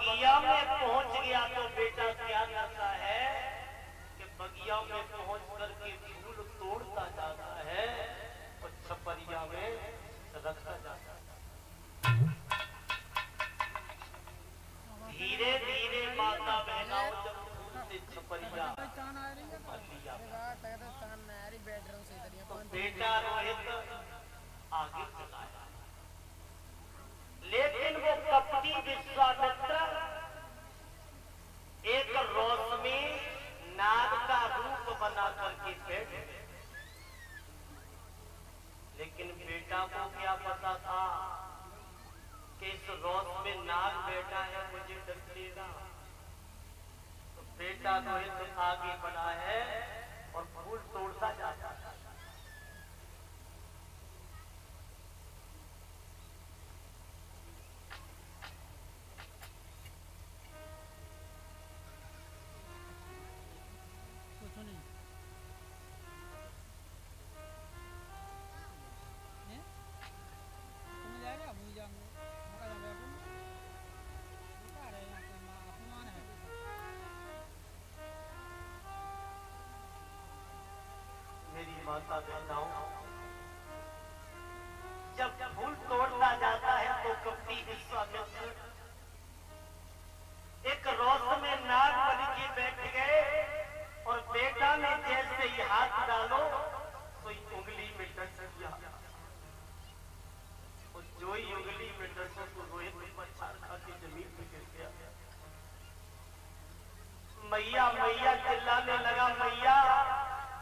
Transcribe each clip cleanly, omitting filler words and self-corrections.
बगिया में पहुंच गया तो बेटा क्या करता है कि बगिया में पहुंच करके फूल तोड़ता जाता है और छपरिया में रखता जाता है। धीरे धीरे माता बहनाओं जब फूल से छपरिया तो बेटा रोहित आगे चला, लेकिन वो कपटी विश्वामित्र एक रोशनी नाग का रूप बना करके बैठे। लेकिन बेटा को क्या पता था कि इस रोश में नाग बैठा है, मुझे डर लेगा। तो बेटा रोहित आगे बढ़ा है और फूल तोड़ता जाता है। माता बहनाओं जब फूल तोड़ता जाता है तो कपटी विश्वामित्र एक रोश में नाग बन के बैठ गए और बेटा ने जैसे ही हाथ डालो तो उंगली में डस दिया और जो ही उंगली में डसो तो रोहित पछाड़ खा के जमीन पे गिर गया। मैया मैया चिल्लाने लगा, मैया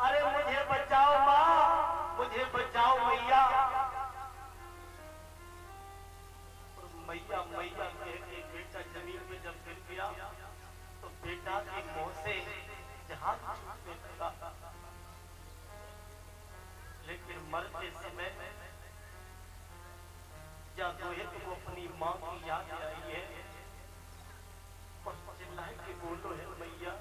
अरे मुझे बचाओ माँ, मुझे बचाओ मैया। और मैया मैया कह के बेटा जमीन पे जब गिर गया तो बेटा के मुंह से जहां छूटने लगा। लेकिन मरते समय जब रोहित को अपनी माँ की याद आई है और चिल्लाए के बोलो है, मैया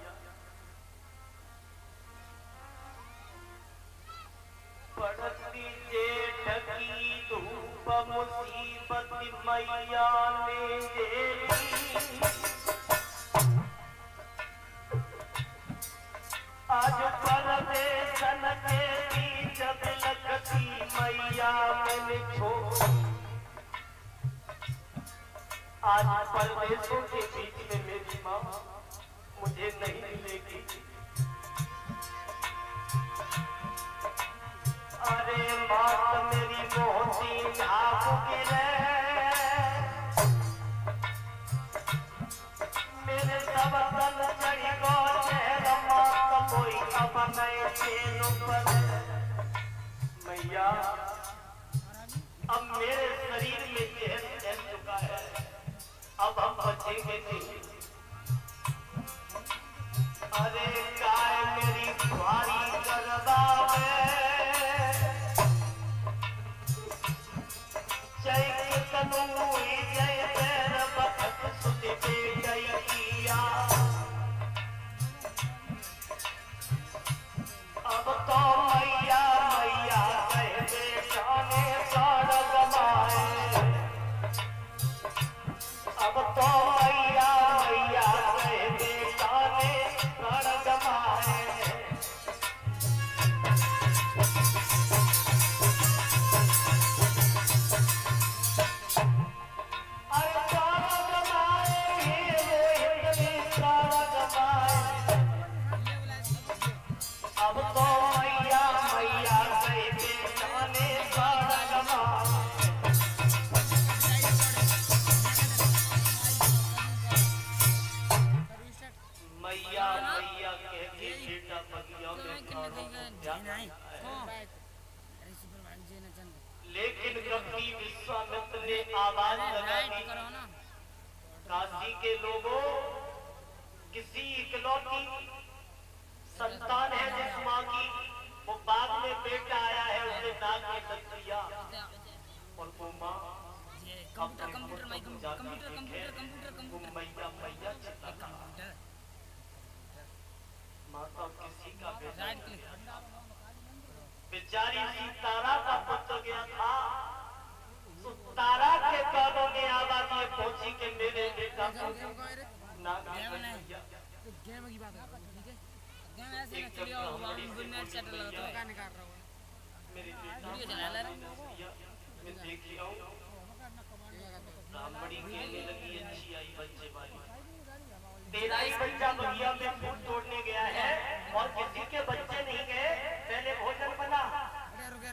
पड़ती जेठ की धूप मुसीबत मैया ने देखी, आज परदेशन के बीच लगती मैया मैंने छोड़ी, आज परदेशों के बीच में मेरी माँ मुझे नहीं मिलेगी। अरे बात मेरी मोहती आंखों की मेरे सब तन चढ़ी गो चेहरा मात कोई अब नहीं तेनों पर। मैया अब मेरे शरीर में जहर फैल चुका है, अब हम बचेंगे नहीं। अरे गाय मेरी भारी करदावे जय पैर बखत सुध किया, अब तो मैया मैया कह बेटा ने प्राण गवाए, अब तो मैया मैया कह बेटा ने प्राण गवाए। अब तो मैया मैया से बेटा ने प्राण गवाए। मैया मैया कह के बेटा बगिया में लेकिन कपटी विश्वामित्र ने आवाज लगा दी, काशी के लोगों किसी इकलौती संतान है जिस माँ की वो बाद में बेटा आया है उसे नाग ने दस दिया और वो माँ मैया मैया माता किसी का बेटा बेचारी सी तारा का पुत्र गया था, तो तारा के वालों ने आवाज ये पहुंची कि मेरे बेटा को नाग गेम की बात है, ठीक है? गेम ऐसे ना चलियो, हम नेट सेट लगा तो का निकाल रहा हूं मेरे बेटा वीडियो चला ले रहा मैं देख लिया हूं ब्राह्मणी कहने लगी अच्छी आई बच्चे वाली, तेरा ही बच्चा बगिया में फूल तोड़ने गया है और किसी के बच्चे नहीं गए। पहले भोजन बना,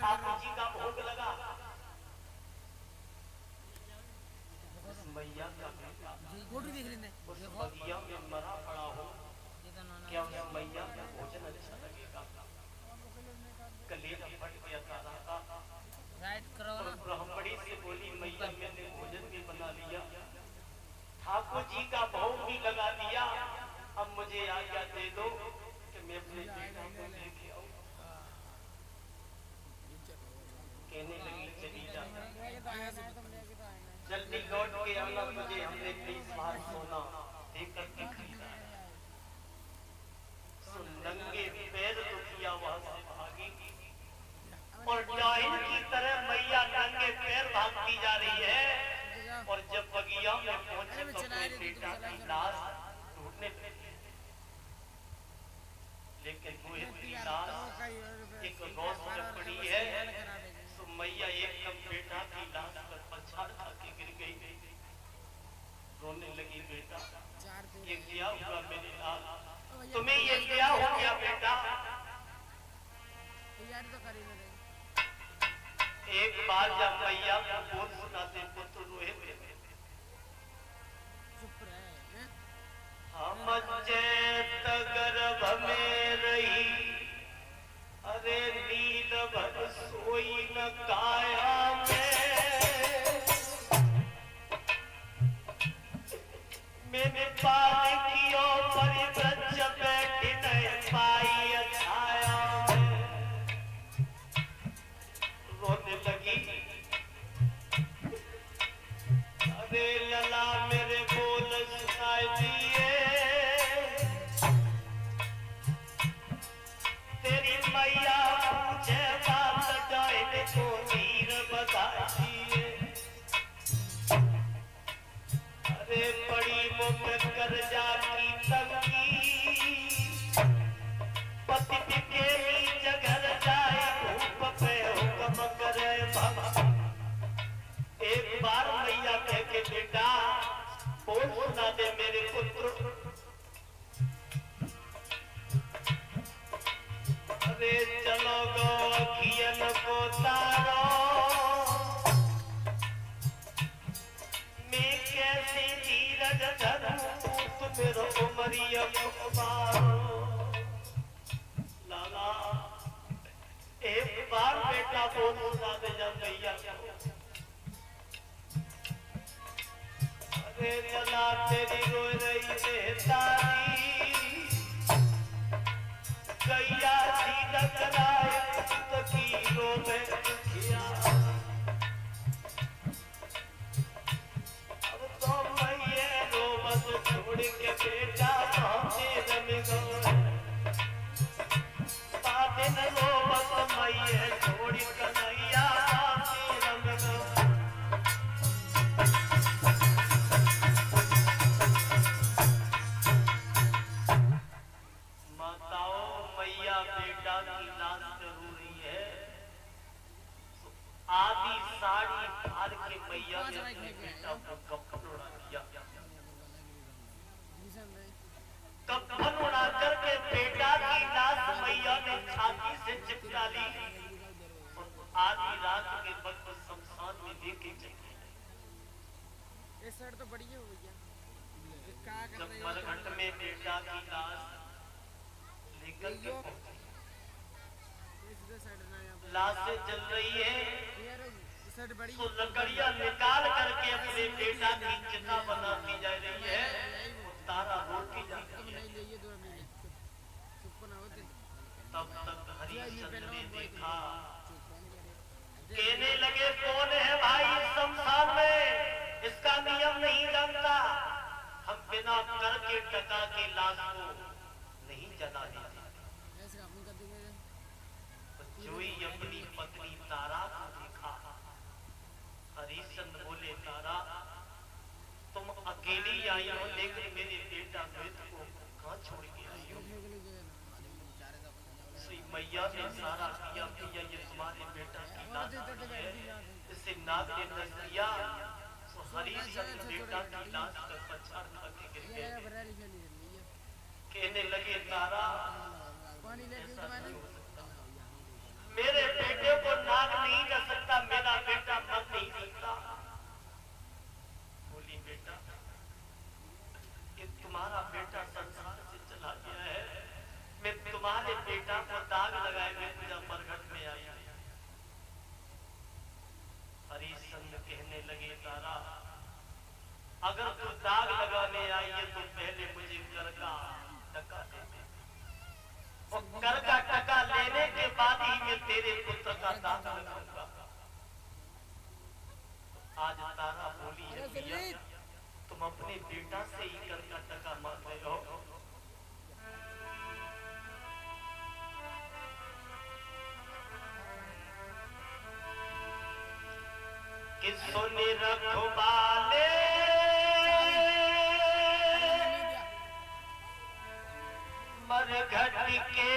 ठाकुर जी का भोग लगा। उस मैया का बेटा फोटो देख लेंगे उस बगिया में मरा पड़ा हो, क्या उस मैया का भोजन अच्छा लगेगा? कलेजा फट गया तारा का। राइट करो ना। ब्राह्मणी से बोली मैया मैंने भोजन भी बना लिया, ठाकुर जी का भोग भी लगा दिया, अब मुझे आज्ञा दे दो कि मैं अपने बेटा को लेके आऊं। कहने लगी चली जा, जल्दी लौट के आना, मुझे हमने कई बार सोना देकर के खरीदा है। सुन नंगे पैर दुखिया वहां से भागी और डाइन की तरह मैया नंगे पैर भागती जा रही है। और जब बगिया में पहुंचे तो अपने बेटा की लाश ढूंढने लगे, लेकिन रोहित की लाश एक रोज में पड़ी है। तो मैया एकदम बेटा की लाश पर पछाड़ खा के गिर गई, रोने लगी, बेटा ये क्या हुआ मेरे लाल, तुम्हें ये क्या हो गया बेटा? एक बार जब मैया को बोल सुनाते पुत्र रोए हम चैत गर्भ में रही, अरे नींद भर सोई न काया में, मैंने पाल कियो परिव्रज बैठी नहीं पाई छाया में। रोने लगी, अरे लला मेरे बोल सुनाई दिए, तेरी मैया पूछे बात डाइन को नीर बताइए। अरे बड़ी मुख कर्जा की तंगी, पति के जगह जाए धूप पे हुक्म करे बाबा। एक बार मैया कह के बेटा बोल सुना दे मेरे पुत्र, अरे चलो गो अखियन को तारो, मैं कैसे धीरज धरूं तुम्हें उमरिया को मारो। लाला एक बार बेटा बोल सुना दे जब मैया को, अरे चला तेरी रो रही बेतारी, गैया सी टकराए की रो में दुखिया। अब तो मैये रो बस छोड़ के बेटा पहुंचे रम गए, दिन रो बस मैये छोड़ कन्हैया पहुंचे रम गए। बेटा की लाश जरूरी है, आधी साड़ी फाड़ के मैया ने अपने बेटा को कफन उड़ा दिया। कफन उड़ा करके बेटा की लाश मैया ने छाती से चिपका ली और आधी रात के वक्त शमशान में लेके चली। इस साइड तो बढ़िया हो गया। जब मरघट में बेटा की लाश लेकर के लाशें जल रही है, तो लकड़ियां निकाल करके अपने बेटा की चिता बनाती जा रही है, तारा रोटी जा रही है। तब तक हरिश्चंद्र ने देखा, कहने लगे कौन है भाई शमशान में, इसका नियम नहीं जानता, हम बिना कर के टका के लाश को नहीं जला देते। जोई अपनी पत्नी तारा को देखा, हरिश्चंद्र बोले तारा अकेली आई हूँ, लेकिन मेरे बेटा मृत को कहाँ छोड़ के आई हूँ। श्री मैया ने सारा किया, भैया ये तुम्हारे बेटा की लाश है, इसे नाग ने दस दिया। हरिश्चंद्र बेटा की लाश पर पछाड़ खा के गिर गए। कहने लगे तारा मेरे बेटे को नाग नहीं कर सकता, मेरा बेटा मर नहीं सकता। बोली बेटा कि तुम्हारा बेटा संसार से चला गया है, मैं तुम्हारे बेटा को दाग लगाए मैं पूजा प्रगट में आई। हरिश्चंद्र कहने लगे तारा अगर तू दाग लगाने आई है तो पहले मुझे कर का टका दे दे, और कर का टका लेने के बाद ही मैं तेरे पुत्र का दाग लगाऊंगा। आज तारा बोली है भैया तुम अपने बेटा से ही कर का टका मांग रहे हो। कि सुने रखवाले मरघट के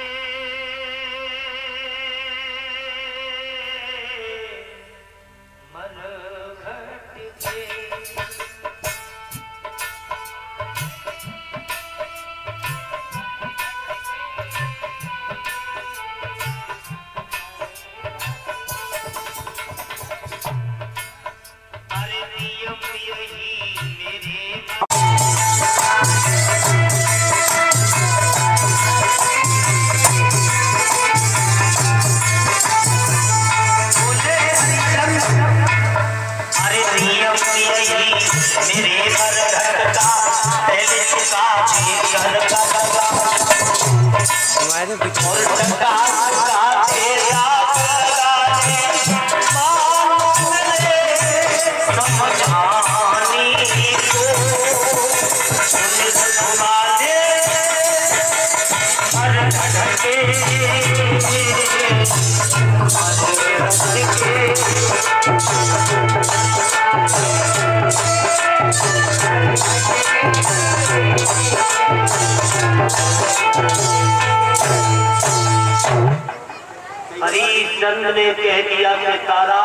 हरिश्चंद्र ने कह दिया कि तारा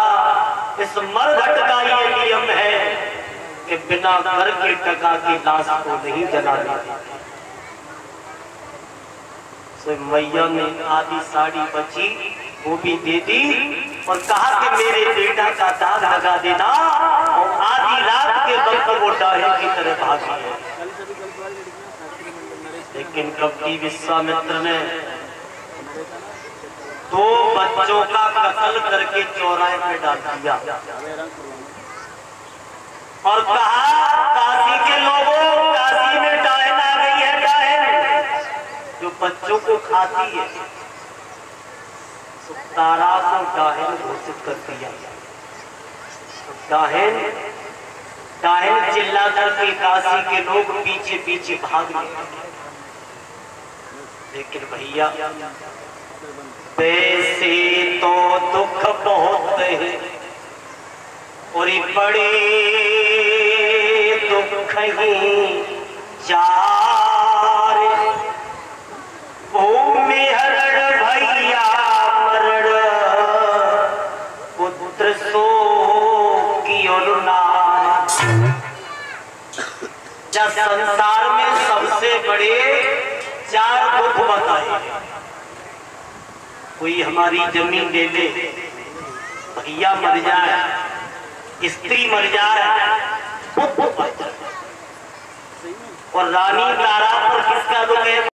इस मरघट का ये नियम है कि बिना घर के टका की लाश को नहीं जलाना। तो मैया ने आधी साड़ी बची वो भी दे दी और कहा कि मेरे बेटा का दाग लगा देना, और आधी रात के वक्त वो डाहे की तरह भागी है। लेकिन कभी विश्वामित्र ने 2 बच्चों का कत्ल करके चौराहे में डाल दिया और कहा काशी के लोगों काशी में डायन आ गई है, डायन जो बच्चों को खाती है। तो तारा को डायन घोषित कर दिया। डायन चिल्ला करके काशी के लोग पीछे पीछे भाग गए। लेकिन भैया वैसे तो दुख बहुत है और बड़े दुख ही 4 भूमि हरण भैया मरण पुत्र सो की जब संसार में सबसे बड़े 4 दुख बताए। कोई हमारी जमीन ले ले, भैया मर जाए, स्त्री मर जाए, और रानी तारा पर किसका दुख है?